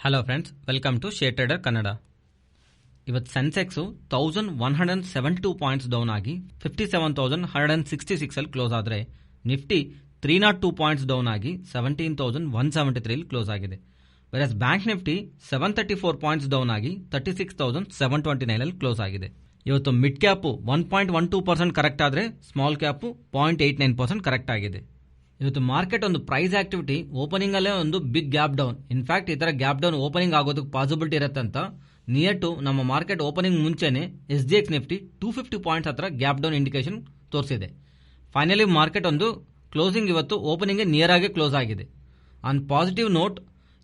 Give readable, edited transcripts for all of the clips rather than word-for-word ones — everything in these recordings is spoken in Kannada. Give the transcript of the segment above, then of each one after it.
Hello friends, welcome to share trader Kannada. ಇವತ್ತು ಸೆನ್ಸೆಕ್ಸ್ 1172 ಪಾಯಿಂಟ್ಸ್ ಡೌನ್ ಆಗಿ 57,166 ಅಲ್ಲಿ ಕ್ಲೋಸ್ ಆದರೆ, ನಿಫ್ಟಿ 302 ಪಾಯಿಂಟ್ಸ್ ಡೌನ್ ಆಗಿ 17,173 ಕ್ಲೋಸ್ ಆಗಿದೆ. Virus bank Nifty 734 points down ಆಗಿ 36,729 ಅಲ್ಲಿ ಕ್ಲೋಸ್ ಆಗಿದೆ. ಇವತ್ತು ಮಿಡ್ ಕ್ಯಾಪ್ 1.12% ಕರೆಕ್ಟ್ ಆದರೆ, ಸ್ಮಾಲ್ ಕ್ಯಾಪ್ 0.89% ಕರೆಕ್ಟ್ ಆಗಿದೆ. ಇವತ್ತು ಮಾರ್ಕೆಟ್ ಒಂದು ಪ್ರೈಸ್ ಆಕ್ಟಿವಿಟಿ ಓಪನಿಂಗ್ ಅಲ್ಲೇ ಒಂದು ಬಿಗ್ ಗ್ಯಾಪ್ ಡೌನ್. ಇನ್ಫ್ಯಾಕ್ಟ್ ಈ ತರ ಗ್ಯಾಪ್ ಡೌನ್ ಓಪನಿಂಗ್ ಆಗೋದಕ್ಕೆ ಪಾಸಿಬಿಲಿಟಿ ಇರುತ್ತಂತ ನಿಯರ್ ಟು ನಮ್ಮ ಮಾರ್ಕೆಟ್ ಓಪನಿಂಗ್ ಮುಂಚೆನೆ SGX ನಿಫ್ಟಿ 250 ಪಾಯಿಂಟ್ಸ್ ಹತ್ರ ಗ್ಯಾಪ್ ಡೌನ್ ಇಂಡಿಕೇಶನ್ ತೋರಿಸಿದೆ. ಫೈನಲಿ ಮಾರ್ಕೆಟ್ ಒಂದು ಕ್ಲೋಸಿಂಗ್ ಇವತ್ತು ಓಪನಿಂಗ್ ನಿಯರ್ ಆಗಿ ಕ್ಲೋಸ್ ಆಗಿದೆ. ಆನ್ ಪಾಸಿಟಿವ್ ನೋಟ್,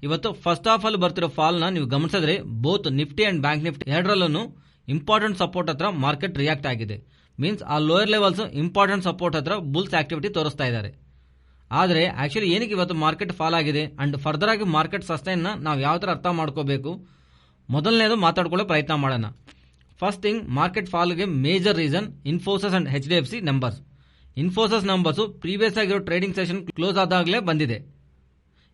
ಇವತ್ತು ಫಸ್ಟ್ ಹಾಫ್ ಅಲ್ಲಿ ಬರ್ತಿರೋ ಫಾಲ್ ನ ನೀವು ಗಮನಿಸಿದ್ರೆ both Nifty and bank Nifty ಎರಡರಲ್ಲೂ ಇಂಪಾರ್ಟೆಂಟ್ ಸಪೋರ್ಟ್ ಹತ್ರ ಮಾರ್ಕೆಟ್ ರಿಯಾಕ್ಟ್ ಆಗಿದೆ. ಮೀನ್ಸ್ ಆ ಲೋಯರ್ ಲೆವೆಲ್ಸ್ ಇಂಪಾರ್ಟೆಂಟ್ ಸಪೋರ್ಟ್ ಹತ್ರ ಬುಲ್ಸ್ ಆಕ್ಟಿವಿಟಿ ತೋರಿಸ್ತಾ ಇದ್ದಾರೆ. ಆದರೆ ಆಕ್ಚುಲಿ ಏನಕ್ಕೆ ಇವತ್ತು ಮಾರ್ಕೆಟ್ ಫಾಲ್ ಆಗಿದೆ ಅಂಡ್ ಫರ್ದರ್ ಆಗಿ ಮಾರ್ಕೆಟ್ ಸಸ್ಟೈನ್ ನಾವು ಯಾವ ತರ ಅರ್ಥ ಮಾಡ್ಕೋಬೇಕು, ಮೊದಲನೇದು ಮಾತಾಡ್ಕೊಳ್ಳೋ ಪ್ರಯತ್ನ ಮಾಡೋಣ. ಫಸ್ಟ್ ಥಿಂಗ್, ಮಾರ್ಕೆಟ್ ಫಾಲ್ಗೆ major reason Infosys and HDFC numbers. Infosys numbers previous ಆಗಿರೋ ಟ್ರೇಡಿಂಗ್ ಸೆಷನ್ ಕ್ಲೋಸ್ ಆದಾಗಲೇ ಬಂದಿದೆ.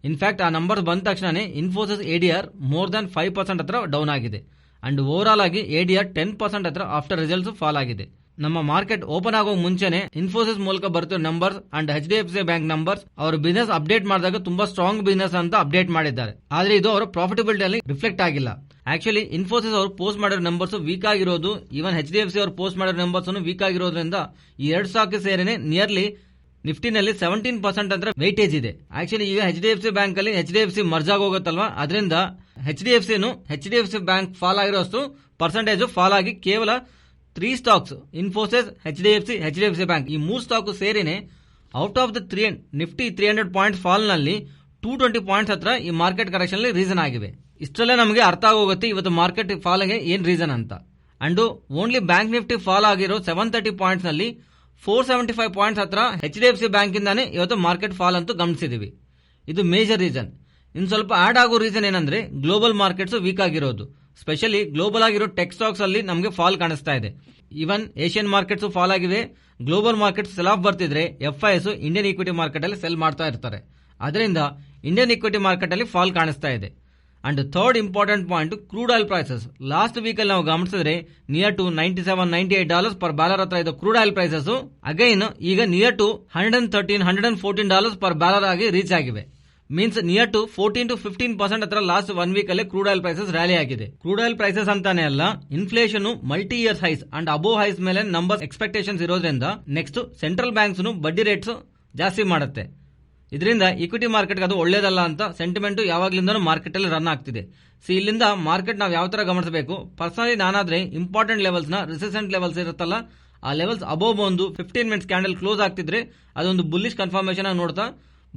ಇನ್ಫ್ಯಾಕ್ಟ್ ಆ ನಂಬರ್ಸ್ ಬಂದ ತಕ್ಷಣ ಇನ್ಫೋಸಿಸ್ ADR ಮೋರ್ ದನ್ 5% ಹತ್ರ ಡೌನ್ ಆಗಿದೆ ಅಂಡ್ ಓವರ್ ಆಲ್ ಆಗಿ ADR 10% ಹತ್ರ ಆಫ್ಟರ್ ರಿಸಲ್ಟ್ಸ್ ಫಾಲ್ ಆಗಿದೆ. ನಮ್ಮ ಮಾರ್ಕೆಟ್ ಓಪನ್ ಆಗೋ ಮುಂಚೆನೆ ಇನ್ಫೋಸಿಸ್ ಮೂಲಕ ಬರ್ತಿರೋ numbers and HDFC bank numbers ಅವರು ಬಿಸಿನೆಸ್ ಅಪ್ಡೇಟ್ ಮಾಡಿದಾಗ ತುಂಬಾ ಸ್ಟ್ರಾಂಗ್ ಬಿಸಿನೆಸ್ ಅಂತ ಅಪ್ಡೇಟ್ ಮಾಡಿದ್ದಾರೆ. ಆದ್ರೆ ಇದು ಅವರ ಪ್ರಾಫಿಟಬಿಲಿಟಿ ಅಲ್ಲಿ ರಿಫ್ಲೆಕ್ಟ್ ಆಗಿಲ್ಲ. ಆಕ್ಚುಲಿ ಇನ್ಫೋಸಿಸ್ ಅವರು ಪೋಸ್ಟ್ ಮಾಡಿರೋ ನಂಬರ್ಸ್ ವೀಕ್ ಆಗಿರೋದು, ಈವನ್ HDFC ಅವರು ಪೋಸ್ಟ್ ಮಾಡಿರೋ ನಂಬರ್ಸ್ ವೀಕ್ ಆಗಿರೋದ್ರಿಂದ ಈ ಎರಡು ಸ್ಟಾಕ್ ಸೇರಿನೇ ನಿಯರ್ಲಿ ನಿಫ್ಟಿನಲ್ಲಿ 17% ಅಂತ ವೆಯ್ಟೇಜ್ ಇದೆ. ಆಕ್ಚುಲಿ ಈಗ HDFC ಬ್ಯಾಂಕ್ ಅಲ್ಲಿ HDFC ಮರ್ಜ್ ಆಗೋಗುತ್ತಲ್ವಾ, ಅದರಿಂದ HDFC ಬ್ಯಾಂಕ್ ಫಾಲ್ ಆಗಿರೋಷ್ಟು ಪರ್ಸೆಂಟೇಜ್ ಫಾಲ್ ಆಗಿ ಕೇವಲ 3 ಸ್ಟಾಕ್ಸ್ ಇನ್ಫೋಸಿಸ್, HDFC ಬ್ಯಾಂಕ್ ಈ 3 ಸ್ಟಾಕ್ ಸೇರಿನೇ out of the Nifty 300 point fall ನಲ್ಲಿ 220 ಪಾಯಿಂಟ್ಸ್ ಹತ್ರ ಈ ಮಾರ್ಕೆಟ್ ಕರೆಕ್ಷನ್ ರೀಸನ್ ಆಗಿವೆ. ಇಷ್ಟರಲ್ಲೇ ನಮಗೆ ಅರ್ಥ ಆಗೋಗುತ್ತೆ ಇವತ್ತು ಮಾರ್ಕೆಟ್ ಫಾಲ್ ಗೆ ಏನ್ ರೀಸನ್ ಅಂತ. And only bank Nifty fall ಆಗಿರೋ 730 ಪಾಯಿಂಟ್ಸ್ ನಲ್ಲಿ 475 ಪಾಯಿಂಟ್ಸ್ ಹತ್ರ HDFC ಬ್ಯಾಂಕ್ ಇಂದಾನೆ ಇವತ್ತು ಮಾರ್ಕೆಟ್ ಫಾಲ್ ಅಂತೂ ಗಮನಿಸಿದೀವಿ. ಇದು ಮೇಜರ್ ರೀಸನ್. ಇನ್ನು ಸ್ವಲ್ಪ ಆಡ್ ಆಗೋ ರೀಸನ್ ಏನಂದ್ರೆ ಗ್ಲೋಬಲ್ ಮಾರ್ಕೆಟ್ಸ್ ವೀಕ್ ಆಗಿರೋದು. ಸ್ಪೆಷಲಿ ಗ್ಲೋಬಲ್ ಆಗಿರೋ ಟೆಕ್ ಸ್ಟಾಕ್ಸ್ ಅಲ್ಲಿ ನಮಗೆ ಫಾಲ್ ಕಾಣಿಸ್ತಾ ಇದೆ. ಈವನ್ ಏಷ್ಯನ್ ಮಾರ್ಕೆಟ್ಸ್ ಫಾಲ್ ಆಗಿವೆ. ಗ್ಲೋಬಲ್ ಮಾರ್ಕೆಟ್ ಸೆಲ್ ಆಫ್ ಬರ್ತಿದ್ರೆ FIS ಇಂಡಿಯನ್ ಈಕ್ವಿಟಿ ಮಾರ್ಕೆಟ್ ಅಲ್ಲಿ ಸೆಲ್ ಮಾಡ್ತಾ ಇರ್ತಾರೆ. ಅದರಿಂದ ಇಂಡಿಯನ್ ಈಕ್ವಿಟಿ ಮಾರ್ಕೆಟ್ ಅಲ್ಲಿ ಫಾಲ್ ಕಾಣಿಸ್ತಾ ಇದೆ. And third important point, crude oil prices. Last week ಅಲ್ಲಿ ನಾವು ಗಮನಿಸಿದ್ರೆ ನಿಯರ್ ಟು $97-98 ಪರ್ ಬ್ಯಾರಲ್ ಹತ್ರ ಇದ್ದ ಕ್ರೂಡ್ ಆಯಿಲ್ ಪ್ರೈಸಸ್ ಅಗೈನ್ ಈಗ ನಿಯರ್ ಟು $113-114 ಪರ್ ಬ್ಯಾರಲ್ ಆಗಿ ರೀಚ್ ಆಗಿವೆ. ಮೀನ್ಸ್ ನಿಯರ್ ಟು 14-15% ಹತ್ರ ಲಾಸ್ಟ್ 1 ವೀಕ್ ಅಲ್ಲಿ ಕ್ರೂಡ್ ಆಯಿಲ್ ಪ್ರೈಸಸ್ ರ್ಯಾಲಿ ಆಗಿದೆ. ಕ್ರೂಡ್ ಆಯಿಲ್ ಪ್ರೈಸಸ್ ಅಂತಾನೆ ಅಲ್ಲ, inflation multi years ice and above ice ಮೇಲೆ ನಂಬರ್ಸ್ ಎಕ್ಸ್ಪೆಕ್ಟೇಷನ್ಸ್ ಇರೋದ್ರಿಂದ ನೆಕ್ಸ್ಟ್ ಸೆಂಟ್ರಲ್ ಬ್ಯಾಂಕ್ಸ್ ಬಡ್ಡಿ ರೇಟ್ಸ್ ಜಾಸ್ತಿ ಮಾಡುತ್ತೆ. ಇದರಿಂದ ಈಕ್ವಿಟಿ ಮಾರ್ಕೆಟ್ ಅದು ಒಳ್ಳೇದಲ್ಲ ಅಂತ ಸೆಂಟಿಮೆಂಟ್ ಯಾವಾಗ್ಲಿಂದ ಮಾರ್ಕೆಟ್ ಅಲ್ಲಿ ರನ್ ಆಗ್ತಿದೆ. ಇಲ್ಲಿಂದ ಮಾರ್ಕೆಟ್ ನಾವು ಯಾವ ತರ ಗಮನಿಸಬೇಕು, ಪರ್ಸನಲಿ ನಾನಾದ್ರೆ ಇಂಪಾರ್ಟೆಂಟ್ ಲೆವೆಲ್ಸ್ ನ ರೆಸಿಸ್ಟೆಂಟ್ ಲೆವೆಲ್ಸ್ ಇರುತ್ತಲ್ಲ, ಆ ಲೆವೆಲ್ಸ್ ಅಬೋವ್ ಬಂದು 15 ಮಿನಿಟ್ಸ್ ಕ್ಯಾಂಡಲ್ ಕ್ಲೋಸ್ ಆಗ್ತಿದ್ರೆ ಅದೊಂದು ಬುಲ್ಲಿಶ್ ಕನ್ಫರ್ಮೇಶನ್ ಆಗಿ ನೋಡ್ತಾ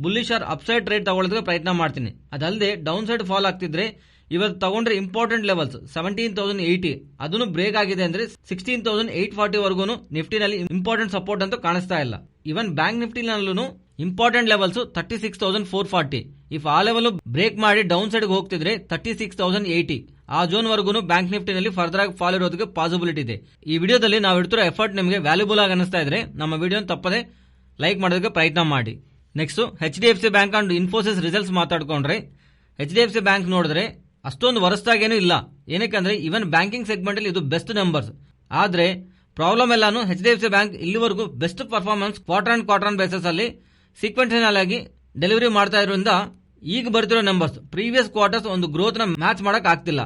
ಬುಲ್ಲಿಶ್ ಆರ್ ಅಪ್ಸೈಡ್ ಟ್ರೇಡ್ ತಗೊಳ್ಳೋದಕ್ಕೆ ಪ್ರಯತ್ನ ಮಾಡ್ತೀನಿ. ಅದಲ್ಲದೆ ಡೌನ್ ಸೈಡ್ ಫಾಲ್ ಆಗ್ತಿದ್ರೆ ಇವತ್ತು ತಗೊಂಡ್ರೆ ಇಂಪಾರ್ಟೆಂಟ್ ಲೆವೆಲ್ಸ್ 17,080 ಅದನ್ನು ಬ್ರೇಕ್ ಆಗಿದೆ ಅಂದ್ರೆ 16,840 ವರೆಗೂ ನಿಫ್ಟಿನಲ್ಲಿ ಇಂಪಾರ್ಟೆಂಟ್ ಸಪೋರ್ಟ್ ಅಂತೂ ಕಾಣಿಸ್ತಾ ಇಲ್ಲ. ಇವನ್ ಬ್ಯಾಂಕ್ ನಿಫ್ಟಿನಲ್ಲೂ ಇಂಪಾರ್ಟೆಂಟ್ ಲೆವೆಲ್ಸ್ 36,440. ಇಫ್ ಆ ಲೆವೆಲ್ ಬ್ರೇಕ್ ಮಾಡಿ ಡೌನ್ ಸೈಡ್ ಹೋಗ್ತಿದ್ರೆ 36,080 ಆ ಜೋನ್ ವರೆಗೂ ಬ್ಯಾಂಕ್ ನಿಫ್ಟಿನಲ್ಲಿ ಫರ್ದರ್ ಆಗಿ ಫಾಲ್ ಇರೋದಕ್ಕೆ ಪಾಸಿಬಿಲಿಟಿ ಇದೆ. ಈ ವಿಡಿಯೋದಲ್ಲಿ ನಾವು ಇಡ್ತಿರೋ ಎಫರ್ಟ್ ನಿಮಗೆ ವ್ಯಾಲ್ಯೂಬಲ್ ಆಗಿ ಅನಿಸ್ತಾ ಇದ್ರೆ ನಮ್ಮ ವಿಡಿಯೋ ತಪ್ಪದೆ ಲೈಕ್ ಮಾಡೋದಕ್ಕೆ ಪ್ರಯತ್ನ ಮಾಡಿ. Next HDFC bank and Infosys results ಮಾತಾಡ್ಕೊಂಡ್ರೆ, HDFC ಬ್ಯಾಂಕ್ ನೋಡಿದ್ರೆ ಅಷ್ಟೊಂದು ವರಸ್ಟಾಗೇನು ಇಲ್ಲ. ಏನಕ್ಕಂದ್ರೆ ಇವನ್ ಬ್ಯಾಂಕಿಂಗ್ ಸೆಗ್ಮೆಂಟ್ ಅಲ್ಲಿ ಇದು ಬೆಸ್ಟ್ ನಂಬರ್ಸ್. ಆದ್ರೆ ಪ್ರಾಬ್ಲಮ್ ಎಲ್ಲಾನು HDFC ಬ್ಯಾಂಕ್ ಇಲ್ಲಿವರೆಗೂ ಬೆಸ್ಟ್ ಪರ್ಫಾರ್ಮೆನ್ಸ್ ಕ್ವಾರ್ಟರ್ ಬೇಸಿಸ್ ಅಲ್ಲಿ ಸೀಕ್ವೆನ್ಷಿಯಲ್ ಆಗಿ ಡೆಲಿವರಿ ಮಾಡ್ತಾ ಇರೋದ್ರಿಂದ ಈಗ ಬರ್ತಿರೋ ನಂಬರ್ಸ್ ಪ್ರೀವಿಯಸ್ ಕ್ವಾರ್ಟರ್ಸ್ ಒಂದು ಗ್ರೋತ್ ನ ಮ್ಯಾಚ್ ಮಾಡಕ್ ಆಗ್ತಿಲ್ಲ.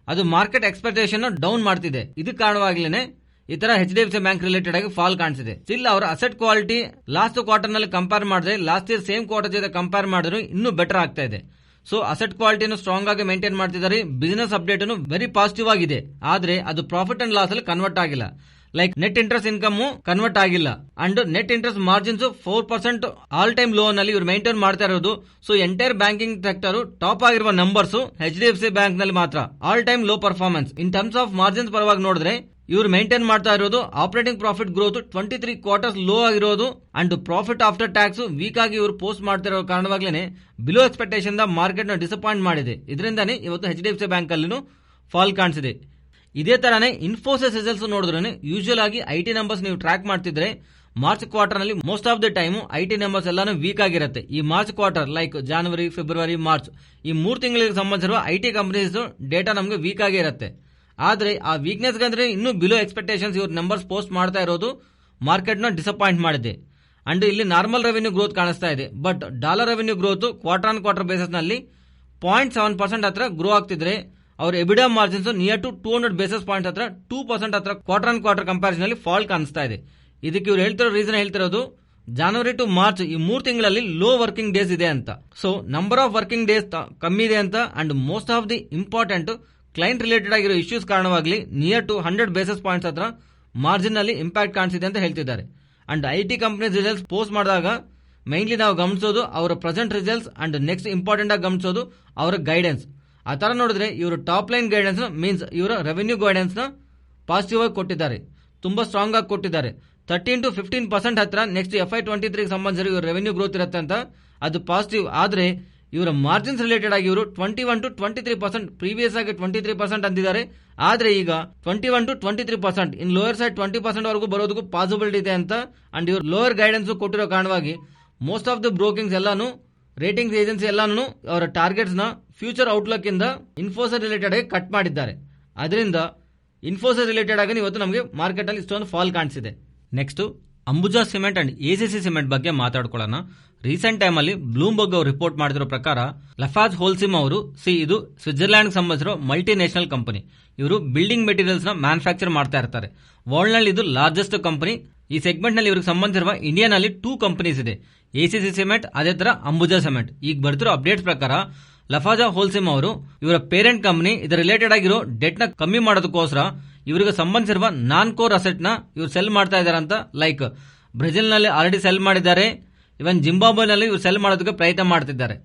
ಅದು ಮಾರ್ಕೆಟ್ ಎಕ್ಸ್ಪೆಕ್ಟೇಷನ್ ಡೌನ್ ಮಾಡ್ತಿದೆ. ಇದಕ್ಕೆ ಕಾರಣವಾಗ್ಲೇನೆ ಈ ತರ HDFC ಬ್ಯಾಂಕ್ ರಿಲೇಟೆಡ್ ಆಗಿ ಫಾಲ್ ಕಾಣಿಸಿದೆ. ಸ್ಟಿಲ್ ಅವರ ಅಸೆಟ್ ಕ್ವಾಲಿಟಿ ಲಾಸ್ಟ್ ಕ್ವಾರ್ಟರ್ ನಲ್ಲಿ ಕಂಪೇರ್ ಮಾಡಿದ್ರೆ ಲಾಸ್ಟ್ ಇಯರ್ ಸೇಮ್ ಕ್ವಾರ್ಟರ್ ಜೊತೆ ಕಂಪೇರ್ ಮಾಡಿದ್ರು ಇನ್ನೂ ಬೆಟರ್ ಆಗ್ತಾ ಇದೆ. ಸೊ ಅಸೆಟ್ ಕ್ವಾಲಿಟಿಯನ್ನು ಸ್ಟ್ರಾಂಗ್ ಆಗಿ ಮೇಂಟೈನ್ ಮಾಡ್ತಿದ್ದಾರೆ. ಬಿಸಿನೆಸ್ ಅಪ್ಡೇಟ್ ವೆರಿ ಪಾಸಿಟಿವ್ ಆಗಿದೆ. ಆದ್ರೆ ಅದು ಪ್ರಾಫಿಟ್ ಅಂಡ್ ಲಾಸ್ ಅಲ್ಲಿ ಕನ್ವರ್ಟ್ ಆಗಿಲ್ಲ. Like net interest income convert ಆಗಿಲ್ಲ and net interest margins 4% all time low ನಲ್ಲಿ ಇವರು ಮೇಂಟೈನ್ ಮಾಡ್ತಾ ಇರೋದು. So entire banking sector top ಆಗಿರುವ ನಂಬರ್ಸ್ HDFC ಬ್ಯಾಂಕ್ ನಲ್ಲಿ ಮಾತ್ರ all time low performance. In terms of margins ಪರವಾಗಿ ನೋಡಿದ್ರೆ ಇವರು ಮೇಂಟೈನ್ ಮಾಡ್ತಾ ಇರೋದು operating profit growth 23 quarters low ಆಗಿರೋದು and profit after tax weak ಆಗಿ ಇವರು ಪೋಸ್ಟ್ ಮಾಡ್ತಿರೋ ಕಾರಣವಾಗ್ಲೇನೆ ಬಿಲೋ ಎಕ್ಸ್ಪೆಕ್ಟೇಷನ್ ಮಾರ್ಕೆಟ್ ನ ಡಿಸಪಾಯಿಂಟ್ ಮಾಡಿದೆ. ಇದರಿಂದಾನೇ ಇವತ್ತು HDFC ಬ್ಯಾಂಕ್ ಅಲ್ಲಿ ಫಾಲ್ ಕಾಣಿಸಿದೆ. ಇದೇ ತರಾನೇ ಇನ್ಫೋಸಿಸ್ ರಿಸಲ್ಟ್ಸ್ ನೋಡಿದ್ರೆ ಯೂಶುವಲ್ ಆಗಿ IT ನಂಬರ್ಸ್ ನೀವು ಟ್ರ್ಯಾಕ್ ಮಾಡ್ತಿದ್ರೆ ಮಾರ್ಚ್ ಕ್ವಾರ್ಟರ್ ನಲ್ಲಿ most of the time IT numbers ಎಲ್ಲಾನು ವೀಕ್ ಆಗಿರುತ್ತೆ. ಈ ಮಾರ್ಚ್ ಕ್ವಾರ್ಟರ್ ಲೈಕ್ ಜನವರಿ, ಫೆಬ್ರವರಿ, ಮಾರ್ಚ್ ಈ 3 ತಿಂಗಳಿಗೆ ಸಂಬಂಧಿಸಿರುವ ಐಟಿ ಕಂಪನೀಸ್ ಡೇಟಾ ನಮಗೆ ವೀಕ್ ಆಗಿ ಇರುತ್ತೆ. ಆದ್ರೆ ಆ ವೀಕ್ನೆಸ್ ಅಂದ್ರೆ ಇನ್ನೂ ಬಿಲೋ ಎಕ್ಸ್ಪೆಕ್ಟೇಷನ್ಸ್ ಇವ್ರ ನಂಬರ್ಸ್ ಪೋಸ್ಟ್ ಮಾಡ್ತಾ ಇರೋದು ಮಾರ್ಕೆಟ್ ನ ಡಿಸಪಾಯಿಂಟ್ ಮಾಡಿದೆ. ಅಂಡ್ ಇಲ್ಲಿ ನಾರ್ಮಲ್ ರೆವೆನ್ಯೂ ಗ್ರೋತ್ ಕಾಣಿಸ್ತಾ ಇದೆ. But dollar revenue growth quarter on quarter basis ನಲ್ಲಿ 0.7% ಹತ್ರ ಗ್ರೋ ಆಗ್ತಿದ್ರೆ ಅವ್ರ EBITDA margins near to 200 basis point ಹತ್ರ 2% ಹತ್ರ ಕ್ವಾರ್ಟರ್ ಆನ್ ಕ್ವಾರ್ಟರ್ ಕಂಪ್ಯಾರಿಸನ್ ನಲ್ಲಿ ಫಾಲ್ ಕಾಣಿಸ್ತಾ ಇದೆ. ಇದಕ್ಕೆ ಇವ್ರು ಹೇಳ್ತಿರೋ ರೀಸನ್ ಹೇಳ್ತಿರೋದು ಜನವರಿ ಟು ಮಾರ್ಚ್ ಈ 3 ತಿಂಗಳಲ್ಲಿ ಲೋ ವರ್ಕಿಂಗ್ ಡೇಸ್ ಇದೆ ಅಂತ. So number of working days ಕಮ್ಮಿ ಇದೆ ಅಂತ. And most of the important client related ಆಗಿರೋ ಇಶ್ಯೂಸ್ ಕಾರಣವಾಗಲಿ ನಿಯರ್ ಟು 100 ಬೇಸಿಸ್ ಪಾಯಿಂಟ್ಸ್ ಹತ್ರ ಮಾರ್ಜಿನ್ ನಲ್ಲಿ ಇಂಪ್ಯಾಕ್ಟ್ ಕಾಣಿಸಿದೆ ಅಂತ ಹೇಳ್ತಿದ್ದಾರೆ. And IT companies results post ಮಾಡಿದಾಗ ಮೈನ್ಲಿ ನಾವು ಗಮನಿಸೋದು ಅವರ present results and next important ಆಗಿ ಗಮನಿಸೋದು ಅವರ ಗೈಡೆನ್ಸ್. ಆ ತರ ನೋಡಿದ್ರೆ ಇವರು ಟಾಪ್ ಲೈನ್ ಗೈಡೆನ್ಸ್ ಮೀನ್ಸ್ ಇವರ ರೆವೆನ್ಯೂ ಗೈಡೆನ್ಸ್ ನ ಪಾಸಿಟಿವ್ ಆಗಿ ಕೊಟ್ಟಿದ್ದಾರೆ, ತುಂಬಾ ಸ್ಟ್ರಾಂಗ್ ಆಗಿ ಕೊಟ್ಟಿದ್ದಾರೆ. 13 to 15% ಹತ್ರ ನೆಕ್ಸ್ಟ್ FY23 ಸಂಬಂಧಿಸಿದ ಇವ್ರ ರೆವೆನ್ಯೂ ಗ್ರೋತ್ ಇರುತ್ತೆ ಅಂತ, ಅದು ಪಾಸಿಟಿವ್. ಆದ್ರೆ ಇವರ ಮಾರ್ಜಿನ್ಸ್ ರಿಲೇಟೆಡ್ ಆಗಿ ಇವರು 21 to 23%, ಪ್ರೀವಿಯಸ್ ಆಗಿ 23% ಅಂತಿದ್ದಾರೆ. ಆದ್ರೆ ಈಗ 21 to 23%, ಇನ್ ಲೋಯರ್ ಸೈಡ್ 20% ವರೆಗೂ ಬರೋದಕ್ಕೂ ಪಾಸಿಬಿಲಿಟಿ ಇದೆ ಅಂತ. ಅಂಡ್ ಇವರು ಲೋಯರ್ ಗೈಡೆನ್ಸ್ ಕೊಟ್ಟಿರೋ ಕಾರಣವಾಗಿ ಮೋಸ್ಟ್ ಆಫ್ ದ ಬ್ರೋಕಿಂಗ್ಸ್ ಎಲ್ಲಾನು ರೇಟಿಂಗ್ಸ್ ಏಜೆನ್ಸಿ ಎಲ್ಲಾನು ಅವರ ಟಾರ್ಗೆಟ್ಸ್ ನ ಫ್ಯೂಚರ್ ಔಟ್ಲುಕ್ ಇಂದ ಇನ್ಫೋಸಿಸ್ ರಿಲೇಟೆಡ್ ಆಗಿ ಕಟ್ ಮಾಡಿದ್ದಾರೆ. ಅದರಿಂದ ಇನ್ಫೋಸಿಸ್ ರಿಲೇಟೆಡ್ ಆಗಿ ಇವತ್ತು ನಮಗೆ ಮಾರ್ಕೆಟ್ ಅಲ್ಲಿ ಇಷ್ಟೊಂದು ಫಾಲ್ ಕಾಣಿಸಿದೆ. Next Ambuja cement and ACC cement ಬಗ್ಗೆ ಮಾತಾಡ್ಕೊಳ್ಳೋಣ. ರೀಸೆಂಟ್ ಟೈಮ್ ಅಲ್ಲಿ ಬ್ಲೂಮ್ಬರ್ಗ್ ಅವರು ರಿಪೋರ್ಟ್ ಮಾಡಿರೋ ಪ್ರಕಾರ ಲಫಾಜ್ ಹೋಲ್ಸಿಮ್ ಅವರು ಇದು ಸ್ವಿಟ್ಜರ್ಲ್ಯಾಂಡ್ ಸಂಬಂಧಿಸಿರೋ ಮಲ್ಟಿ ನ್ಯಾಷನಲ್ ಕಂಪನಿ. ಇವರು ಬಿಲ್ಡಿಂಗ್ ಮೆಟೀರಿಯಲ್ಸ್ ನ ಮ್ಯಾನುಫ್ಯಾಕ್ಚರ್ ಮಾಡ್ತಾ ಇರ್ತಾರೆ. ವರ್ಲ್ಡ್ ನಲ್ಲಿ ಇದು ಲಾರ್ಜೆಸ್ಟ್ ಕಂಪನಿ. ಈ ಸೆಗ್ಮೆಂಟ್ ನಲ್ಲಿ ಇವರಿಗೆ ಸಂಬಂಧಿಸಿರುವ ಇಂಡಿಯಾ ನಲ್ಲಿ 2 ಕಂಪನೀಸ್ ಇದೆ, ಎಸಿಸಿ ಸಿಮೆಂಟ್ ಅದೇ ತರ ಅಂಬುಜಾ ಸಿಮೆಂಟ್. ಈಗ ಬರ್ತಿರೋ ಅಪ್ಡೇಟ್ಸ್ ಪ್ರಕಾರ ಲಫಾಜಾ ಹೋಲ್ಸಿಮ್ ಅವರು ಇವರ ಪೇರೆಂಟ್ ಕಂಪನಿ ಇದರ ರಿಲೇಟೆಡ್ ಆಗಿರೋ ಡೆಟ್ ನ ಕಮ್ಮಿ ಮಾಡೋದಕ್ಕೋಸ್ಕರ ಇವರಿಗೆ ಸಂಬಂಧಿಸಿರುವ ನಾನ್ ಕೋರ್ ಅಸೆಟ್ ನ ಇವರು ಸೆಲ್ ಮಾಡ್ತಾ ಇದ್ದಾರೆ ಅಂತ. ಲೈಕ್ ಬ್ರೆಜಿಲ್ ನಲ್ಲಿ ಆಲ್ರೆಡಿ ಸೆಲ್ ಮಾಡಿದ್ದಾರೆ, ಇವನ್ ಜಿಂಬಾಬ್ವೆನಲ್ಲಿ ಇವರು ಸೆಲ್ ಮಾಡೋದಕ್ಕೆ ಪ್ರಯತ್ನ ಮಾಡ್ತಿದ್ದಾರೆ.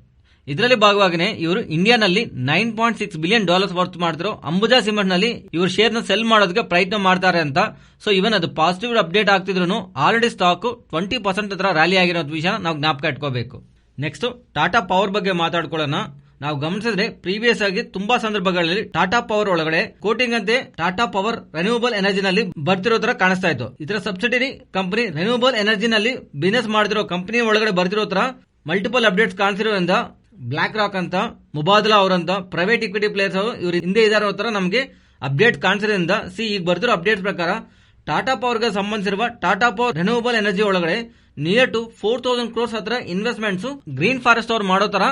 ಇದರಲ್ಲಿ ಭಾಗವಾಗಿನೇ ಇವರು ಇಂಡಿಯಾನಲ್ಲಿ $9.6 ಬಿಲಿಯನ್ ವರ್ತ್ ಮಾಡ್ತಿರೋ ಅಂಬುಜಾ ಸಿಮೆಂಟ್ ನಲ್ಲಿ ಇವರು ಶೇರ್ ನ ಸೆಲ್ ಮಾಡೋದಕ್ಕೆ ಪ್ರಯತ್ನ ಮಾಡ್ತಾರೆ ಅಂತ. ಸೊ ಇವನ್ ಅದು ಪಾಸಿಟಿವ್ ಅಪ್ಡೇಟ್ ಆಗ್ತಿದ್ರು ಆಲ್ರೆಡಿ ಸ್ಟಾಕ್ 20% ಹತ್ರ ರ್ಯಾಲಿ ಆಗಿರೋ ವಿಷಯ ನಾವು ಜ್ಞಾಪಕ ಇಟ್ಕೋಬೇಕು. ನೆಕ್ಸ್ಟ್ ಟಾಟಾ ಪವರ್ ಬಗ್ಗೆ ಮಾತಾಡ್ಕೊಳ್ಳೋಣ. ನಾವು ಗಮನಿಸಿದ್ರೆ ಪ್ರೀವಿಯಸ್ ಆಗಿ ತುಂಬಾ ಸಂದರ್ಭಗಳಲ್ಲಿ ಟಾಟಾ ಪವರ್ ಒಳಗಡೆ ಕೋಟಿಂಗ್ ಅಂತೆ ಟಾಟಾ ಪವರ್ ರೆನ್ಯೂವಬಲ್ ಎನರ್ಜಿ ನಲ್ಲಿ ಬರ್ತಿರೋ ತರ ಕಾಣಿಸ್ತಾ ಇತ್ತು. ಇದರ ಸಬ್ಸಿಡರಿ ಕಂಪನಿ ರೆನ್ಯೂವಬಲ್ ಎನರ್ಜಿ ನಲ್ಲಿ ಬಿಸಿನೆಸ್ ಮಾಡ್ತಿರೋ ಕಂಪನಿ ಒಳಗಡೆ ಬರ್ತಿರೋ ತರ ಮಲ್ಟಿಪಲ್ ಅಪ್ಡೇಟ್ಸ್ ಕಾಣಿಸಿರೋದ್ರಿಂದ ಬ್ಲಾಕ್ ರಾಕ್ ಅಂತ, ಮುಬಾದಲಾ ಅವರಂತ ಪ್ರೈವೇಟ್ ಇಕ್ವಿಟಿ ಪ್ಲೇಯರ್ಸ್ ಇವರು ಹಿಂದೆ ಇದಾರೋ ತರ ನಮಗೆ ಅಪ್ಡೇಟ್ ಕಾಣಿಸಿರೋದ್ರಿಂದ ಈಗ ಬರ್ತಿರೋ ಅಪ್ಡೇಟ್ಸ್ ಪ್ರಕಾರ ಟಾಟಾ ಪವರ್ ಗೆ ಸಂಬಂಧಿಸಿರುವ ಟಾಟಾ ಪವರ್ ರೆನ್ಯೂವಬಲ್ ಎನರ್ಜಿ ಒಳಗಡೆ ನಿಯರ್ ಟು 4,000 crores ಹತ್ರ ಇನ್ವೆಸ್ಟ್ಮೆಂಟ್ಸ್ ಗ್ರೀನ್ ಫಾರೆಸ್ಟ್ ಅವ್ರು ಮಾಡೋ ತರ,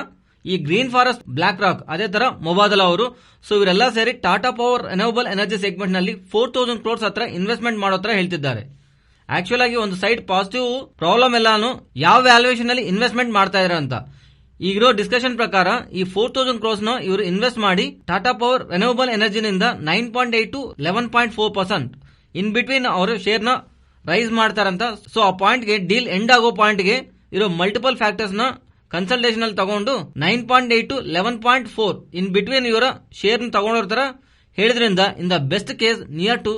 ಈ ಗ್ರೀನ್ ಫಾರೆಸ್ಟ್, ಬ್ಲಾಕ್ ರಾಕ್ ಅದೇ ತರ ಮುಬಾದಲಾ ಅವರು, ಸೊ ಇವರೆಲ್ಲ ಸೇರಿ Tata power renewable energy segment ನಲ್ಲಿ 4,000 crores ಹತ್ರ ಇನ್ವೆಸ್ಟ್ಮೆಂಟ್ ಮಾಡೋ ತರ ಹೇಳ್ತಿದ್ದಾರೆ. ಆಕ್ಚುಲ್ ಆಗಿ ಒಂದು ಸೈಡ್ ಪಾಸಿಟಿವ್, ಪ್ರಾಬ್ಲಮ್ ಎಲ್ಲಾನು ಯಾವ ವ್ಯಾಲ್ಯೂಯೇಷನ್ ನಲ್ಲಿ ಇನ್ವೆಸ್ಟ್ಮೆಂಟ್ ಮಾಡ್ತಾ ಇದಾರೆ ಅಂತ. ಈಗಿರೋ ಡಿಸ್ಕಷನ್ ಪ್ರಕಾರ ಈ 4,000 crores ನ ಇವರು ಇನ್ವೆಸ್ಟ್ ಮಾಡಿ ಟಾಟಾ ಪವರ್ ರೆನ್ಯೂವಬಲ್ ಎನರ್ಜಿನಿಂದ 9.8 to 11.4% ಇನ್ ಬಿಟ್ವೀನ್ ಅವರು ಶೇರ್ ನ ರೈಸ್ ಮಾಡ್ತಾರಂತ. ಸೊ ಆ ಪಾಯಿಂಟ್ ಗೆ ಡೀಲ್ ಎಂಡ್ ಆಗೋ ಪಾಯಿಂಟ್ ಗೆ ಇರೋ ಮಲ್ಟಿಪಲ್ ಫ್ಯಾಕ್ಟರ್ಸ್ ನ ಕನ್ಸಲ್ಟೇಷನ್ ಅಲ್ಲಿ ತಗೊಂಡು 9.8 to 11.4 ಇನ್ ಬಿಟ್ವೀನ್ ಇವರ ಶೇರ್ ನ ತಗೊಂಡಿರ್ತಾರ ಹೇಳಿದ್ರಿಂದ in the best case near to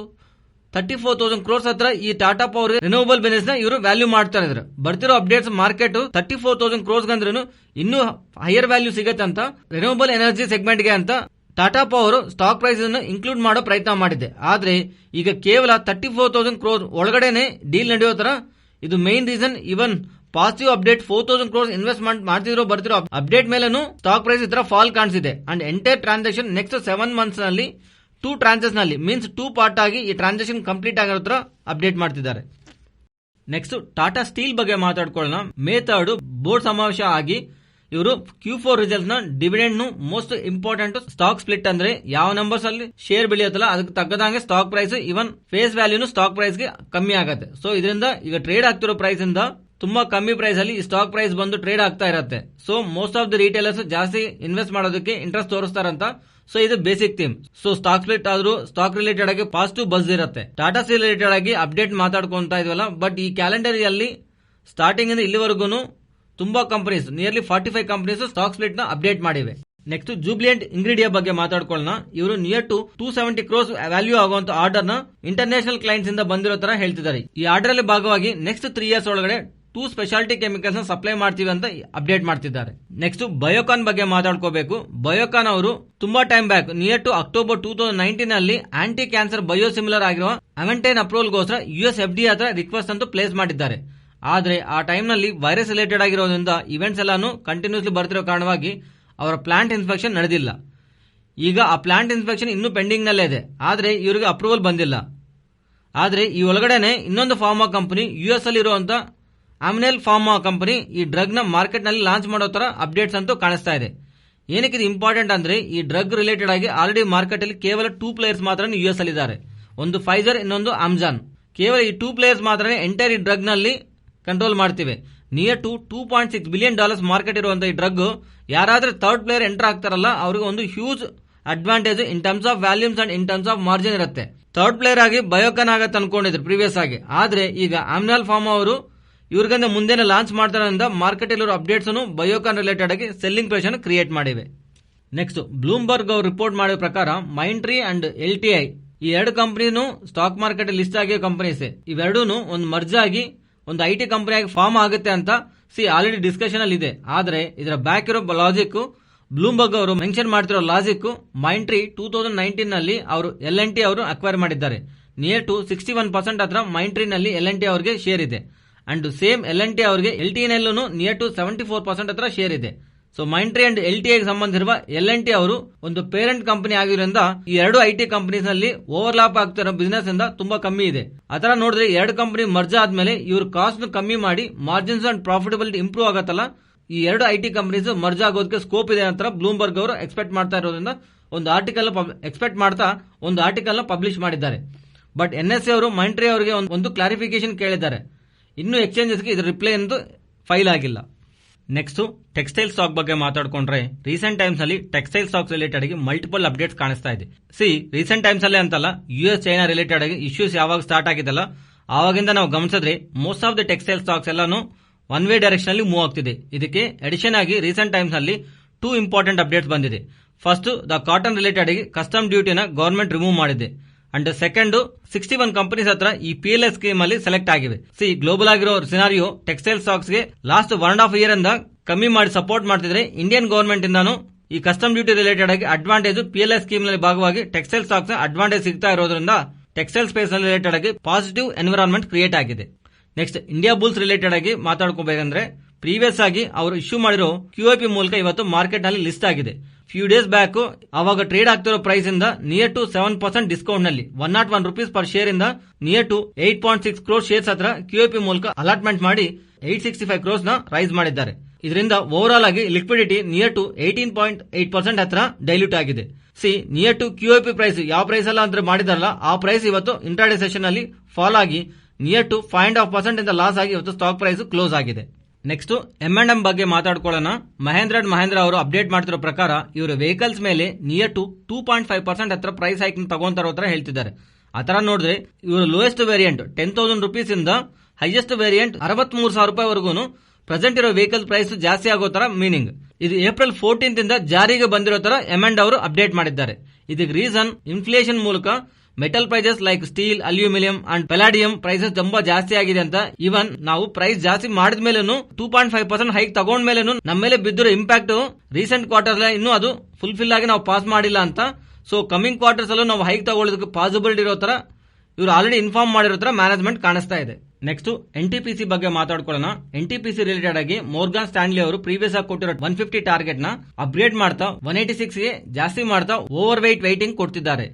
34,000 crores ಹತ್ರ ಈ ಟಾಟಾ ಪವರ್ ರಿನ್ಯೂವಬಲ್ ಬಿಸಿನೆಸ್ ನ ಇವರು ವ್ಯಾಲ್ಯೂ ಮಾಡ್ತಾ ಇದ್ರು. ಬರ್ತಿರೋ ಅಪ್ಡೇಟ್ಸ್ ಮಾರ್ಕೆಟ್ 34,000 crores ಅಂದ್ರೂ ಇನ್ನೂ ಹೈಯರ್ ವ್ಯಾಲ್ಯೂ ಸಿಗತ್ತೆ ಅಂತ ರಿನ್ಯೂವಬಲ್ ಎನರ್ಜಿ ಸೆಗ್ಮೆಂಟ್ ಗೆ ಅಂತ ಟಾಟಾ ಪವರ್ ಸ್ಟಾಕ್ ಪ್ರೈಸ್ ಅನ್ನು ಇನ್ಕ್ಲೂಡ್ ಮಾಡೋ ಪ್ರಯತ್ನ ಮಾಡಿದೆ. ಆದ್ರೆ ಈಗ ಕೇವಲ 34,000 crores ಒಳಗಡೆನೆ ಡೀಲ್ ನಡೆಯೋ ತರ ಇದು main reason. Even positive update 4,000 crores investment ಮಾಡ್ತಿರೋ ಬರ್ತಿರೋ ಅಪ್ಡೇಟ್ ಮೇಲೂ ಸ್ಟಾಕ್ ಪ್ರೈಸ್ ಇತರ ಫಾಲ್ ಕಾಣಿಸಿದೆ. And entire transaction next 7 months ನಲ್ಲಿ 2 ಟ್ರಾನ್ಸಸ್ ನಲ್ಲಿ ಮೀನ್ಸ್ 2 ಪಾರ್ಟ್ ಆಗಿ ಈ ಟ್ರಾನ್ಸಾಕ್ಷನ್ ಕಂಪ್ಲೀಟ್ ಆಗಿರೋ ತರ ಅಪ್ಡೇಟ್ ಮಾಡ್ತಿದ್ದಾರೆ. ನೆಕ್ಸ್ಟ್ ಟಾಟಾ ಸ್ಟೀಲ್ ಬಗ್ಗೆ ಮಾತಾಡ್ಕೊಳ್ಳೋಣ. ಮೇ 3 ಬೋರ್ಡ್ ಸಮಾವೇಶ ಆಗಿ ಇವರು Q4 ರಿಸಲ್ಟ್ಸ್ ನ ಡಿವಿಡೆಂಡ್ ನು ಮೋಸ್ಟ್ ಇಂಪಾರ್ಟೆಂಟ್ ಸ್ಟಾಕ್ ಸ್ಪ್ಲಿಟ್ ಅಂದ್ರೆ ಯಾವ ನಂಬರ್ಸ್ ಅಲ್ಲಿ ಶೇರ್ ಬೆಳೆಯುತ್ತಲ್ಲ ಅದಕ್ಕೆ ತಕ್ಕದಂಗೆ ಸ್ಟಾಕ್ ಪ್ರೈಸ್ ಇವನ್ ಫೇಸ್ ವ್ಯಾಲ್ಯೂನು ಸ್ಟಾಕ್ ಪ್ರೈಸ್ ಗೆ ಕಮ್ಮಿ ಆಗುತ್ತೆ. ಸೊ ಇದರಿಂದ ಈಗ ಟ್ರೇಡ್ ಆಗ್ತಿರೋ ಪ್ರೈಸ್ ಇಂದ ತುಂಬಾ ಕಮ್ಮಿ ಪ್ರೈಸ್ ಅಲ್ಲಿ ಈ ಸ್ಟಾಕ್ ಪ್ರೈಸ್ ಬಂದು ಟ್ರೇಡ್ ಆಗ್ತಾ ಇರುತ್ತೆ. So most of the retailers ಜಾಸ್ತಿ ಇನ್ವೆಸ್ಟ್ ಮಾಡೋದಕ್ಕೆ ಇಂಟ್ರೆಸ್ಟ್ ತೋರಿಸ್ತಾರಂತ. ಸೊ ಇದು basic theme. So stock split ಆದ್ರೂ ಸ್ಟಾಕ್ ರಿಲೇಟೆಡ್ ಆಗಿ ಪಾಸಿಟಿವ್ ಬಸ್ ಇರುತ್ತೆ. ಟಾಟಾ ಸ್ಟೀಲ್ ರಿಲೇಟೆಡ್ ಆಗಿ ಅಪ್ಡೇಟ್ ಮಾತಾಡ್ಕೊಂತ ಇದವಲ್ಲ, ಬಟ್ ಈ ಕ್ಯಾಲೆಂಡರ್ ಅಲ್ಲಿ ಸ್ಟಾರ್ಟಿಂಗ್ ಇಂದ ಇಲ್ಲಿವರೆಗೂ ತುಂಬಾ companies nearly 45 companies stock split ನ ಅಪ್ಡೇಟ್ ಮಾಡಿವೆ. ನೆಕ್ಸ್ಟ್ ಜೂಬ್ಲಿಯಂಟ್ ಇಂಗ್ರೀಡಿಯಾ ಬಗ್ಗೆ ಮಾತಾಡ್ಕೊಳ್ಳೋಣ. ಇವರು ನಿಯರ್ ಟು 270 crores ವ್ಯಾಲ್ಯೂ ಆಗುವಂತ ಆರ್ಡರ್ ನ ಇಂಟರ್ನ್ಯಾಷನಲ್ ಕ್ಲೈಂಟ್ಸ್ ಇಂದ ಬಂದಿರೋ ತರ ಹೇಳ್ತಿದ್ದಾರೆ. ಈ ಆರ್ಡರ್ ಅಲ್ಲಿ ಭಾಗವಾಗಿ ನೆಕ್ಸ್ಟ್ 3 years ಒಳಗಡೆ 2 ಸ್ಪೆಷಾಲಿಟಿ ಕೆಮಿಕಲ್ಸ್ ನ ಸಪ್ಲೈ ಮಾಡ್ತೀವಿ ಅಂತ ಅಪ್ಡೇಟ್ ಮಾಡ್ತಿದ್ದಾರೆ. ನೆಕ್ಸ್ಟ್ ಬಯೋಕಾನ್ ಬಗ್ಗೆ ಮಾತಾಡ್ಕೋಬೇಕು. ಬಯೋಕಾನ್ ಅವರು ತುಂಬಾ time back near to October 2019 ಅಲ್ಲಿ ಆಂಟಿ ಕ್ಯಾನ್ಸರ್ ಬಯೋಸಿಮಿಲರ್ ಆಗಿರುವ ಅವೆಂಟೈನ್ ಅಪ್ರೂವಲ್ಗೋಸ್ಕರ US FDA ಹತ್ರ ರಿಕ್ವೆಸ್ಟ್ ಅಂತೂ ಪ್ಲೇಸ್ ಮಾಡಿದ್ದಾರೆ. ಆದ್ರೆ ಆ ಟೈಮ್ ನಲ್ಲಿ ವೈರಸ್ ರಿಲೇಟೆಡ್ ಆಗಿರೋದ್ರಿಂದ ಇವೆಂಟ್ಸ್ ಎಲ್ಲಾನು ಕಂಟಿನ್ಯೂಸ್ಲಿ ಬರ್ತಿರೋ ಕಾರಣವಾಗಿ ಅವರ ಪ್ಲಾಂಟ್ ಇನ್ಸ್ಪೆಕ್ಷನ್ ನಡೆದಿಲ್ಲ. ಈಗ ಆ ಪ್ಲಾಂಟ್ ಇನ್ಸ್ಪೆಕ್ಷನ್ ಇನ್ನೂ ಪೆಂಡಿಂಗ್ ನಲ್ಲೇ ಇದೆ, ಆದ್ರೆ ಇವರಿಗೆ ಅಪ್ರೂವಲ್ ಬಂದಿಲ್ಲ. ಆದ್ರೆ ಈ ಒಳಗಡೆನೆ ಇನ್ನೊಂದು ಫಾರ್ಮಾ ಕಂಪನಿ US ಅಲ್ಲಿ ಇರುವಂತ ಆಮ್ನೆಲ್ ಫಾರ್ಮಾ ಕಂಪನಿ ಈ ಡ್ರಗ್ ನ ಮಾರ್ಕೆಟ್ ನಲ್ಲಿ ಲಾಂಚ್ ಮಾಡೋ ತರ ಅಪ್ಡೇಟ್ಸ್ ಅಂತೂ ಕಾಣಿಸ್ತಾ ಇದೆ. ಏನಕ್ಕೆ ಇದು ಇಂಪಾರ್ಟೆಂಟ್ ಅಂದ್ರೆ ಈ ಡ್ರಗ್ ರಿಲೇಟೆಡ್ ಆಗಿ ಆಲ್ರೆಡಿ ಮಾರ್ಕೆಟ್ ಅಲ್ಲಿ ಕೇವಲ 2 ಪ್ಲೇಯರ್ಸ್ ಮಾತ್ರ US ಅಲ್ಲಿ ಇದ್ದಾರೆ. ಒಂದು ಫೈಜರ್, ಇನ್ನೊಂದು ಅಮೆಜಾನ್. ಕೇವಲ ಈ 2 ಪ್ಲೇಯರ್ಸ್ ಮಾತ್ರ ಎಂಟೈರ್ ಈ ಡ್ರಗ್ ನಲ್ಲಿ ಕಂಟ್ರೋಲ್ ಮಾಡ್ತಿವೆ. ನಿಯರ್ ಟು $2.6 ಬಿಲಿಯನ್ ಮಾರ್ಕೆಟ್ ಇರುವಂತಹ ಈ ಡ್ರಗ್ ಯಾರಾದ್ರೂ ಥರ್ಡ್ ಪ್ಲೇಯರ್ ಎಂಟರ್ ಆಗ್ತಾರಲ್ಲ ಅವರಿಗೆ ಒಂದು huge advantage in terms of volumes and in terms of margin ಇರುತ್ತೆ. ಥರ್ಡ್ ಪ್ಲೇಯರ್ ಆಗಿ ಬಯೋಕಾನ್ ಆಗತ್ತೆ ಅನ್ಕೊಂಡಿದ್ರು ಪ್ರೀವಿಯಸ್ ಆಗಿ, ಆದ್ರೆ ಈಗ ಆಮ್ನಾಲ್ ಫಾರ್ಮಾ ಅವರು ಇವ್ರಿಗಂದ ಮುಂದೆನೆ ಲಾಂಚ್ ಮಾಡ್ತಾರಿಂದ ಮಾರ್ಕೆಟ್ ಇರೋ ಅಪ್ಡೇಟ್ಸ್ ಬಯೋಕಾನ್ ರಿಲೇಟೆಡ್ ಆಗಿ ಸೆಲ್ಲಿಂಗ್ ಪ್ರೆಷರ್ ಕ್ರಿಯೇಟ್ ಮಾಡಿವೆ. ನೆಕ್ಸ್ಟ್ ಬ್ಲೂಮ್ಬರ್ಗ್ ಅವರು ರಿಪೋರ್ಟ್ ಮಾಡಿದ ಪ್ರಕಾರ ಮೈಂಟ್ರಿ ಅಂಡ್ LTI ಈ ಎರಡು ಕಂಪನಿನೂ ಸ್ಟಾಕ್ ಮಾರ್ಕೆಟ್ ಲಿಸ್ಟ್ ಆಗಿರೋ ಕಂಪನೀಸ್. ಇವೆರಡೂ ಒಂದು ಮರ್ಜ್ ಆಗಿ ಒಂದು IT ಕಂಪನಿಯಾಗಿ ಫಾರ್ಮ್ ಆಗುತ್ತೆ ಅಂತ ಆಲ್ರೆಡಿ ಡಿಸ್ಕಷನ್ ಅಲ್ಲಿ ಇದೆ. ಆದ್ರೆ ಇದರ ಬ್ಯಾಕ್ ಇರೋ ಲಾಜಿಕ್ ಬ್ಲೂಮ್ಬರ್ಗ್ ಅವರು ಮೆನ್ಷನ್ ಮಾಡ್ತಿರೋ ಲಾಜಿಕ್ ಮೈಂಟ್ರಿ 2019 ನಲ್ಲಿ ಅವರು L&T ಅವರು ಅಕ್ವೈರ್ ಮಾಡಿದ್ದಾರೆ. ನಿಯರ್ ಟು 61% ಹತ್ರ ಮೈಂಟ್ರಿ ನಲ್ಲಿ L&T ಅವರಿಗೆ ಶೇರ್ ಇದೆ. ಅಂಡ್ ಸೇಮ್ L&T ಅವರಿಗೆ LT ನಲ್ಲೂ ನಿಯರ್ ಟು 74% ಹತ್ರ ಶೇರ್ ಇದೆ. ಸೊ ಮೈಂಟ್ರಿ ಅಂಡ್ LTI ಗೆ ಸಂಬಂಧಿಸಿರುವ L&T ಅವರು ಒಂದು ಪೇರೆಂಟ್ ಕಂಪನಿ ಆಗಿರೋದ್ರಿಂದ ಈ ಎರಡು IT ಕಂಪನೀಸ್ ನಲ್ಲಿ ಓವರ್ಲಾಪ್ ಆಗ್ತಿರೋ ಬಿಸಿನೆಸ್ ಇಂದ ತುಂಬಾ ಕಮ್ಮಿ ಇದೆ. ಆತರ ನೋಡಿದ್ರೆ ಎರಡು ಕಂಪನಿ ಮರ್ಜ್ ಆದ್ಮೇಲೆ ಇವ್ರ ಕಾಸ್ಟ್ ಕಮ್ಮಿ ಮಾಡಿ ಮಾರ್ಜಿನ್ಸ್ ಅಂಡ್ ಪ್ರಾಫಿಟಬಿಲಿಟಿ ಇಂಪ್ರೂವ್ ಆಗತ್ತಲ್ಲ, ಈ ಎರಡು IT ಕಂಪನೀಸ್ ಮರ್ಜ್ ಆಗೋದಕ್ಕೆ ಸ್ಕೋಪ್ ಇದೆ ಅಂತ ಬ್ಲೂಮ್ಬರ್ಗ್ ಅವರು ಎಕ್ಸ್ಪೆಕ್ಟ್ ಮಾಡ್ತಾ ಇರೋದ್ರಿಂದ ಒಂದು ಆರ್ಟಿಕಲ್ ನ ಪಬ್ಲಿಷ್ ಮಾಡಿದ್ದಾರೆ. ಬಟ್ NSE ಅವರು ಮೈಂಟ್ರಿ ಅವರಿಗೆ ಒಂದು ಕ್ಲಾರಿಫಿಕೇಶನ್ ಕೇಳಿದ್ದಾರೆ. ಇನ್ನು ಎಕ್ಸ್ಚೇಂಜಸ್ಗೆ ಇದರ ರಿಪ್ಲೈ ಎಂದು ಫೈಲ್ ಆಗಿಲ್ಲ. ನೆಕ್ಸ್ಟ್ ಟೆಕ್ಸ್ಟೈಲ್ ಸ್ಟಾಕ್ ಬಗ್ಗೆ ಮಾತಾಡ್ಕೊಂಡ್ರೆ ರೀಸೆಂಟ್ ಟೈಮ್ಸ್ ಅಲ್ಲಿ ಟೆಕ್ಸ್ಟೈಲ್ ಸ್ಟಾಕ್ಸ್ ರಿಲೇಟೆಡ್ ಆಗಿ ಮಲ್ಟಿಪಲ್ ಅಪ್ಡೇಟ್ಸ್ ಕಾಣಿಸ್ತಾ ಇದೆ. ರೀಸೆಂಟ್ ಟೈಮ್ಸ್ ಅಲ್ಲಿ ಅಂತಲ್ಲ, US ಚೈನಾ ರಿಲೇಟೆಡ್ ಆಗಿ ಇಶ್ಯೂಸ್ ಯಾವಾಗ ಸ್ಟಾರ್ಟ್ ಆಗಿದೆಲ್ಲ ಆವಾಗಿಂದ ನಾವು ಗಮನಿಸಿದ್ರೆ most of the textile stocks ಎಲ್ಲಾನು ಒನ್ ವೇ ಡೈರೆಕ್ಷನ್ ಅಲ್ಲಿ ಮೂವ್ ಆಗ್ತಿದೆ. ಇದಕ್ಕೆ ಅಡಿಷನ್ ಆಗಿ ರೀಸೆಂಟ್ ಟೈಮ್ಸ್ ಅಲ್ಲಿ 2 ಇಂಪಾರ್ಟೆಂಟ್ ಅಪ್ಡೇಟ್ಸ್ ಬಂದಿದೆ. ಫಸ್ಟ್, ದ ಕಾಟನ್ ರಿಲೇಟೆಡ್ ಆಗಿ ಕಸ್ಟಮ್ ಡ್ಯೂಟಿನ ಗವರ್ಮೆಂಟ್ ರಿಮೂವ್ ಮಾಡಿದೆ. ಅಂಡ್ ಸೆಕೆಂಡ್, 61 ಕಂಪನೀಸ್ ಹತ್ರ ಈ PLS ಸ್ಕೀಮ್ ಅಲ್ಲಿ ಸೆಲೆಕ್ಟ್ ಆಗಿವೆ. ಗ್ಲೋಬಲ್ ಆಗಿರೋ ಸಿನಾರಿಯೋ ಟೆಕ್ಸ್ಟೈಲ್ ಸ್ಟಾಕ್ಸ್ ಗೆ ಲಾಸ್ಟ್ 1.5 ಇಯರ್ ಇಂದ ಕಮ್ಮಿ ಮಾಡಿ ಸಪೋರ್ಟ್ ಮಾಡ್ತಿದ್ರೆ ಇಂಡಿಯನ್ ಗವರ್ಮೆಂಟ್ ಇಂದಾನು ಈ ಕಸ್ಟಮ್ ಡ್ಯೂಟಿ ರಿಲೇಟೆಡ್ ಆಗಿ ಅಡ್ವಾಂಟೇಜ್ PLS ಸ್ಕೀಮ್ ನಲ್ಲಿ ಭಾಗವಾಗಿ ಟೆಕ್ಸ್ಟೈಲ್ ಸ್ಟಾಕ್ಸ್ ಅಡ್ವಾಂಟೇಜ್ ಸಿಗ್ತಾ ಇರೋದ್ರಿಂದ ಟೆಕ್ಸ್ಟೈಲ್ ಸ್ಪೇಸ್ ನಲ್ಲಿ ರಿಲೇಟೆಡ್ ಆಗಿ ಪಾಸಿಟಿವ್ ಎನ್ವಿರಾನ್ಮೆಂಟ್ ಕ್ರಿಯೇಟ್ ಆಗಿದೆ. ನೆಕ್ಸ್ಟ್ ಇಂಡಿಯಾ ಬುಲ್ಸ್ ರಿಲೇಟೆಡ್ ಆಗಿ ಮಾತಾಡ್ಕೋಬೇಕಂದ್ರೆ ಪ್ರೀವಿಯಸ್ ಆಗಿ ಅವರು ಇಶ್ಯೂ ಮಾಡಿರೋ QIP ಮೂಲಕ ಇವತ್ತು ಮಾರ್ಕೆಟ್ ನಲ್ಲಿ ಲಿಸ್ಟ್ ಆಗಿದೆ. ಫ್ಯೂ ಡೇಸ್ ಬ್ಯಾಕ್ ಅವಾಗ ಟ್ರೇಡ್ ಆಗ್ತಿರೋ ಪ್ರೈಸ್ ಇಂದ ನಿಯರ್ ಟು 7% ಡಿಸ್ಕೌಂಟ್ ನಲ್ಲಿ 101 ರೂಪೀಸ್ ಪರ್ ಶೇರ್ ಇಂದ ನಿಯರ್ ಟು 8.6 ಕ್ರೋರ್ ಶೇರ್ಸ್ ಹತ್ರ QIP ಮೂಲಕ ಅಲಾಟ್ಮೆಂಟ್ ಮಾಡಿ 865 ಕ್ರೋರ್ಸ್ ನ ರೈಸ್ ಮಾಡಿದ್ದಾರೆ. ಇದರಿಂದ ಓವರ್ ಆಲ್ ಆಗಿ ಲಿಕ್ವಿಡಿಟಿ ನಿಯರ್ ಟು 18.8% ಹತ್ರ ಡೈಲ್ಯೂಟ್ ಆಗಿದೆ. ನಿಯರ್ ಟು QIP ಪ್ರೈಸ್ ಯಾವ ಪ್ರೈಸ್ ಅಲ್ಲ ಅಂದ್ರೆ ಮಾಡಿದಾರಲ್ಲ ಆ ಪ್ರೈಸ್ ಇವತ್ತು ಇಂಟ್ರಾಡೇ ಸೆಷನ್ ಅಲ್ಲಿ ಫಾಲ್ ಆಗಿ ನಿಯರ್ ಟು 5.5% ಇಂದ ಲಾಸ್ ಆಗಿ ಇವತ್ತು ಸ್ಟಾಕ್ ಪ್ರೈಸ್ ಕ್ಲೋಸ್ ಆಗಿದೆ. ನೆಕ್ಸ್ಟ್ M&M ಬಗ್ಗೆ ಮಾತಾಡ್ಕೊಳ್ಳೋಣ. ಮಹೇಂದ್ರ ಅಂಡ್ ಮಹೇಂದ್ರ ಅವರು ಅಪ್ಡೇಟ್ ಮಾಡ್ತಿರೋ ಪ್ರಕಾರ ಇವರ ವೆಹಿಕಲ್ಸ್ ಮೇಲೆ ನಿಯರ್ ಟು 2.5% ಹತ್ರ ಪ್ರೈಸ್ ಹೈಕ್ ತಗೊಂತಾರೋ ತರ ಹೇಳ್ತಿದ್ದಾರೆ. ಆತರ ನೋಡಿದ್ರೆ ಇವರ ಲೋಯೆಸ್ಟ್ ವೇರಿಯಂಟ್ 10,000 ರೂಪೀಸ್ ಇಂದ ಹೈಯೆಸ್ಟ್ ವೇರಿಯಂಟ್ 63,000 ರೂಪಾಯಿವರೆಗೂ ಪ್ರೆಸೆಂಟ್ ಇರೋ ವೆಹಿಕಲ್ ಪ್ರೈಸ್ ಜಾಸ್ತಿ ಆಗೋ ತರ ಮೀನಿಂಗ್. ಇದು ಏಪ್ರಿಲ್ 14 ಇಂದ ಜಾರಿಗೆ ಬಂದಿರೋ ತರ M&M ಅವರು ಅಪ್ಡೇಟ್ ಮಾಡಿದ್ದಾರೆ. ಇದಕ್ಕೆ ರೀಸನ್ ಇನ್ಫ್ಲೇಷನ್ ಮೂಲಕ metal prices like steel, aluminium and palladium prices ತುಂಬಾ ಜಾಸ್ತಿ ಆಗಿದೆ ಅಂತ. ಇವನ್ ನಾವು ಪ್ರೈಸ್ ಜಾಸ್ತಿ ಮಾಡಿದ ಮೇಲೂ 2.5% ಹೈಕ್ ತಗೊಂಡ ಮೇಲೂ ನಮ್ಮ ಮೇಲೆ ಬಿದ್ದಿರೋ ಇಂಪ್ಯಾಕ್ಟ್ ರೀಸೆಂಟ್ ಕ್ವಾರ್ಟರ್ ಇನ್ನೂ ಅದು ಫುಲ್ಫಿಲ್ ಆಗಿ ನಾವು ಪಾಸ್ ಮಾಡಿಲ್ಲ ಅಂತ. ಸೊ ಕಮಿಂಗ್ ಕ್ವಾರ್ಟರ್ಸ್ ಅಲ್ಲೂ ನಾವು ಹೈಕ್ ತಗೊಳ್ಳೋದಕ್ಕೆ ಪಾಸಿಬಿಲಿಟಿ ಇರೋ ತರ ಇವರು ಆಲ್ರೆಡಿ ಇನ್ಫಾರ್ಮ್ ಮಾಡಿರೋ ತರ ಮ್ಯಾನೇಜ್ಮೆಂಟ್ ಕಾಣಿಸ್ತಾ ಇದೆ. ನೆಕ್ಸ್ಟ್ NTPC ಬಗ್ಗೆ ಮಾತಾಡ್ಕೊಳ್ಳೋಣ. NTPC ರಿಲೇಟೆಡ್ ಆಗಿ ಮೋರ್ಗಾನ್ ಸ್ಟ್ಯಾನ್ಲಿ ಅವರು ಪ್ರೀವಿಯಸ್ ಆಗಿ ಕೊಟ್ಟಿರೋ 150 ಟಾರ್ಗೆಟ್ ನ ಅಪ್ಗ್ರೇಡ್ ಮಾಡ್ತಾ 186 ಗೆ ಜಾಸ್ತಿ ಮಾಡ್ತಾ ಓವರ್ ವೈಟಿಂಗ್ ಕೊಡ್ತಿದ್ದಾರೆ.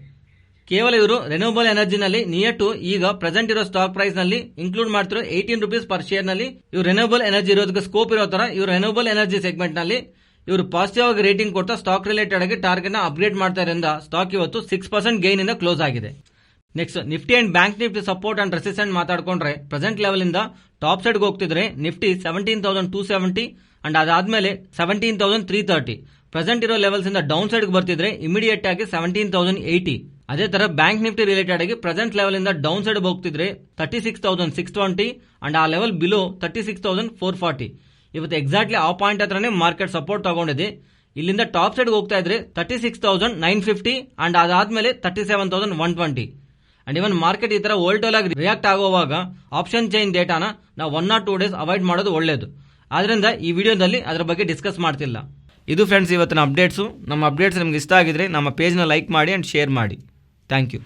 ಕೇವಲ ಇವರು ರೆನ್ಯೂಬಲ್ ಎನರ್ಜಿನಲ್ಲಿ ನಿಯರ್ ಟು ಈಗ ಪ್ರೆಸೆಂಟ್ ಇರೋ ಸ್ಟಾಕ್ ಪ್ರೈಸ್ ನಲ್ಲಿ ಇನ್ಕ್ಲೂಡ್ ಮಾಡ್ತಿರೋ 18 ರೂಪೀಸ್ ಪರ್ ಶೇರ್ ನಲ್ಲಿ ಇವರು ರೆನ್ಯೂಬಲ್ ಎನರ್ಜಿ ಇರೋದಕ್ಕೆ ಸ್ಕೋಪ್ ಇರೋ ತರ ಇವರು ರೆನ್ಯೂಬಲ್ ಎನರ್ಜಿ ಸೆಗ್ಮೆಂಟ್ ನಲ್ಲಿ ಇವರು ಪಾಸಿಟಿವ್ ಆಗಿ ರೇಟಿಂಗ್ ಕೊಡ್ತಾ ಸ್ಟಾಕ್ ರಿಲೇಟೆಡ್ ಆಗಿ ಟಾರ್ಗೆಟ್ ನ ಅಪ್ಗ್ರೇಡ್ ಮಾಡ್ತಾ ಇರೋದ್ರಿಂದ ಸ್ಟಾಕ್ ಇವತ್ತು 6% ಗೈನ್ ಇಂದ ಕ್ಲೋಸ್ ಆಗಿದೆ. Next Nifty and bank Nifty support and resistant ಮಾತಾಡ್ಕೊಂಡ್ರೆ ಪ್ರೆಸೆಂಟ್ ಲೆವೆಲ್ ಇಂದ ಟಾಪ್ ಸೈಡ್ ಹೋಗ್ತಿದ್ರೆ ನಿಫ್ಟಿ 17,270 ಅಂಡ್ ಅದಾದ್ಮೇಲೆ 17,330 ಪ್ರೆಸೆಂಟ್ ಇರೋ ಲೆವೆಲ್ಸ್ ಇಂದ ಡೌನ್ ಸೈಡ್ ಬರ್ತಿದ್ರೆ ಇಮಿಡಿಯೇಟ್ ಆಗಿ 17,080. ಅದೇ ತರ ಬ್ಯಾಂಕ್ ನಿಫ್ಟಿ ರಿಲೇಟೆಡ್ ಆಗಿ ಪ್ರೆಸೆಂಟ್ ಲೆವೆಲ್ ಇಂದ ಡೌನ್ ಸೈಡ್ ಹೋಗ್ತಿದ್ರೆ 36,620 ಅಂಡ್ ಆ ಲೆವೆಲ್ ಬಿಲೋ 36,440. ಇವತ್ತು ಎಕ್ಸಾಕ್ಟ್ಲಿ ಆ ಪಾಯಿಂಟ್ ಹತ್ರನೇ ಮಾರ್ಕೆಟ್ ಸಪೋರ್ಟ್ ತಗೊಂಡಿದೆ. ಇಲ್ಲಿಂದ ಟಾಪ್ ಸೈಡ್ ಹೋಗ್ತಾ ಇದ್ರೆ 36,950 ಅಂಡ್ ಅದಾದ್ಮೇಲೆ 37,120 ಅಂಡ್ ಇವನ್ ಮಾರ್ಕೆಟ್ ಈ ತರ ವೋಲ್ಟೈಲ್ ಆಗಿ ರಿಯಾಕ್ಟ್ ಆಗುವಾಗ ಆಪ್ಷನ್ ಚೈನ್ ಡೇಟಾನ ನಾವು 1 or 2 days ಅವಾಯ್ಡ್ ಮಾಡೋದು ಒಳ್ಳೇದು. ಆದ್ರಿಂದ ಈ ವಿಡಿಯೋದಲ್ಲಿ ಅದರ ಬಗ್ಗೆ ಡಿಸ್ಕಸ್ ಮಾಡ್ತಿಲ್ಲ. ಇದು ಫ್ರೆಂಡ್ಸ್ ಇವತ್ತಿನ ಅಪ್ಡೇಟ್ಸು. ನಮ್ಮ ಅಪ್ಡೇಟ್ಸ್ ನಿಮ್ಗೆ ಇಷ್ಟ ಆಗಿದ್ರೆ ನಮ್ಮ ಪೇಜ್ನ ಲೈಕ್ ಮಾಡಿ ಆ್ಯಂಡ್ ಶೇರ್ ಮಾಡಿ. Thank you.